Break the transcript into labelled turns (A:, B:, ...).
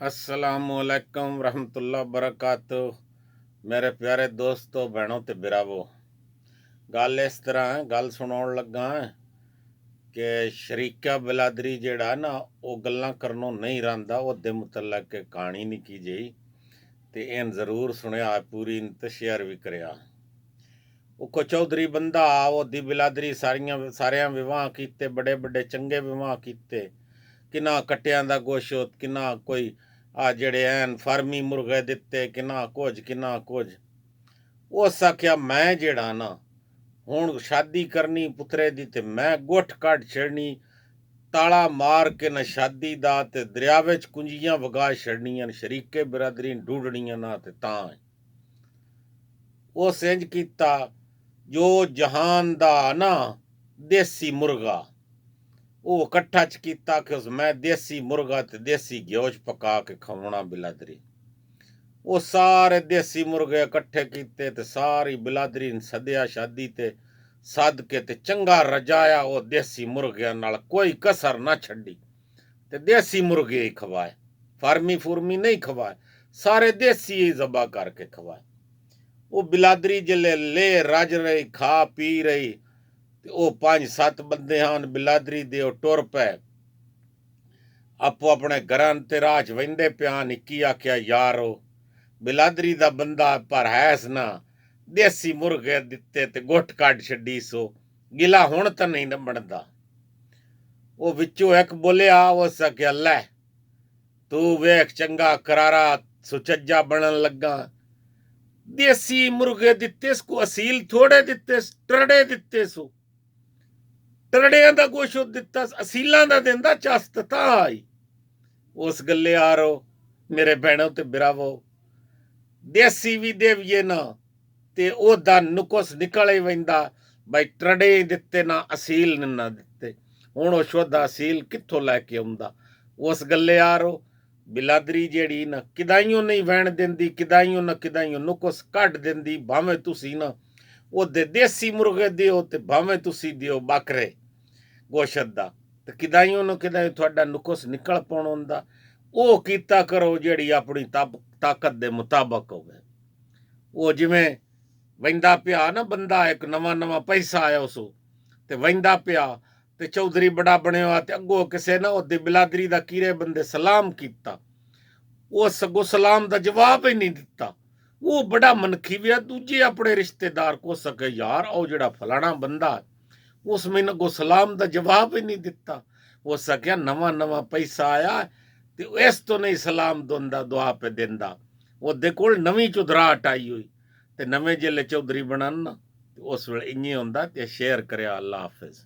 A: असलामुअलैकुम रहमतुल्लाह बरकातु। मेरे प्यारे दोस्तों भैनों ते बिरावो, गल इस तरह है, गल सुनाउण लगा है कि शरीका बिलादरी जेड़ा ना वो गल्लां करनों नहीं रहांदा। ओहदे मुतलक के कहानी निकी जी ते इन जरूर सुनिया, पूरी ते शेयर भी करिया। वो चौधरी बंदा ओहदी बिलादरी सारियां विवाह कीते, बड़े बड़े चंगे विवाह कीते। किना कट्टियां दा गोशत, किना कोई आ जेड़े हैन फार्मी मुर्गे दिते, किना कुछ। उस आख्या मैं जेड़ा ना हुण शादी करनी पुत्रे दी ते मैं गुठ कट छड़नी, ताला मार के न शादी दा ते दरिया विच कुंजियां वगा छड़नियां, शरीके बिरादरी ढूंढनियां ना ते तां उस इंज कीता जो जहान दा ना देसी मुर्गा वो कट्ठा च कीता कि उस मैं देसी मुर्गा ते देसी घ्यो च पका के खवाना बिलादरी। वो सारे देसी मुर्गे इकट्ठे कीते ते सारी बिलादरी सद्या शादी ते सद के ते चंगा रजाया। वो देसी मुर्गियां नाल कोई कसर ना छड़ी ते देसी मुर्गे ही खवाए, फार्मी फुर्मी नहीं खवाए, सारे देसी ही जबा करके खवाए। वो बिलादरी जिले ले रज रही, खा पी रही ते वो 5-7 बंदे हन बिलादरी दे टुर पे आपो अपने घरां ते राह च वेंदे पिया। निक्की आख्या यारो बिलादरी दा बंदा पर हैस ना देसी मुर्गे दिते ते गुठ कट छड़ी, सो गिला हुण तां नहीं न बनदा। वो विचों एक बोलिया, उस आख्या लै तू वेख चंगा करारा सुचज्जा बनन लगा, देसी मुर्गे दिते को असील थोड़े दिते, टरड़े दिते सो, टरड़ियां दा गोशो दिता, असीलां दा देंदा चस्त तां आई। उस गल्ले आरो मेरे भैनों ते बिरावो, देसी भी देविए ना ते ओदा नुकुस निकल ही वेंदा भाई, टरड़े दिते ना असील ना दिते। हुण ओ शुद्ध असील कित्थों लैके आउंदा। उस गल्ले आरो बिलादरी जेड़ी ना किदाइयों नहीं वहण देंदी, किदाइयों नुकुस कढ देंदी। भावें तुसी ना ओदे देसी मुर्गे दिओ ते भावें तुसी दिओ बकरे गोशत दा, ते किदाइयों न किदाइयों तुहाडा नुकुस निकल पाउण हुंदा। ਉਹ ਕੀਤਾ ਕਰੋ ਜਿਹੜੀ ਆਪਣੀ ਤਾਕਤ ਦੇ ਮੁਤਾਬਕ ਹੋਵੇ। ਉਹ ਜਿਵੇਂ ਵਹਿੰਦਾ ਪਿਆ ਨਾ ਬੰਦਾ, ਇੱਕ ਨਵਾਂ ਪੈਸਾ ਆਇਆ ਉਸ ਤੇ ਵਹਿੰਦਾ ਪਿਆ ਤੇ ਚੌਧਰੀ ਬੜਾ ਬਣਿਆ ਤੇ ਅੱਗੋਂ ਕਿਸੇ ਨਾ ਉਹਦੀ ਬਿਲਾਦਰੀ ਦਾ ਕੀਰੇ ਬੰਦੇ ਸਲਾਮ ਕੀਤਾ, ਉਹ ਸਗੋਂ ਸਲਾਮ ਦਾ ਜਵਾਬ ਹੀ ਨਹੀਂ ਦਿੱਤਾ। ਉਹ ਬੜਾ ਮਨਖੀ ਵਿਆ, ਦੂਜੇ ਆਪਣੇ ਰਿਸ਼ਤੇਦਾਰ ਕੋ ਸਕੇ ਯਾਰ ਉਹ ਜਿਹੜਾ ਫਲਾਣਾ ਬੰਦਾ ਉਸ ਮੈਨੂੰ ਅੱਗੋਂ ਸਲਾਮ ਦਾ ਜਵਾਬ ਹੀ ਨਹੀਂ ਦਿੱਤਾ। ਉਹ ਸਕਿਆ ਨਵਾਂ ਪੈਸਾ ਆਇਆ ਤੇ ਇਸ ਤੋਂ ਨਹੀਂ ਸਲਾਮ ਦਿੰਦਾ, ਦੁਆ ਪੇ ਦਿੰਦਾ। ਉਹਦੇ ਕੋਲ ਨਵੀਂ ਚੁਦਰਾਹਟ ਆਈ ਹੋਈ ਤੇ ਨਵੇਂ ਜਿਲੇ ਚੌਧਰੀ ਬਣਨ ਨਾ ਉਸ ਵੇਲੇ ਇੰਨੇ ਹੁੰਦਾ ਤੇ ਸ਼ੇਅਰ ਕਰਿਆ। ਅੱਲਾ ਹਾਫਿਜ਼।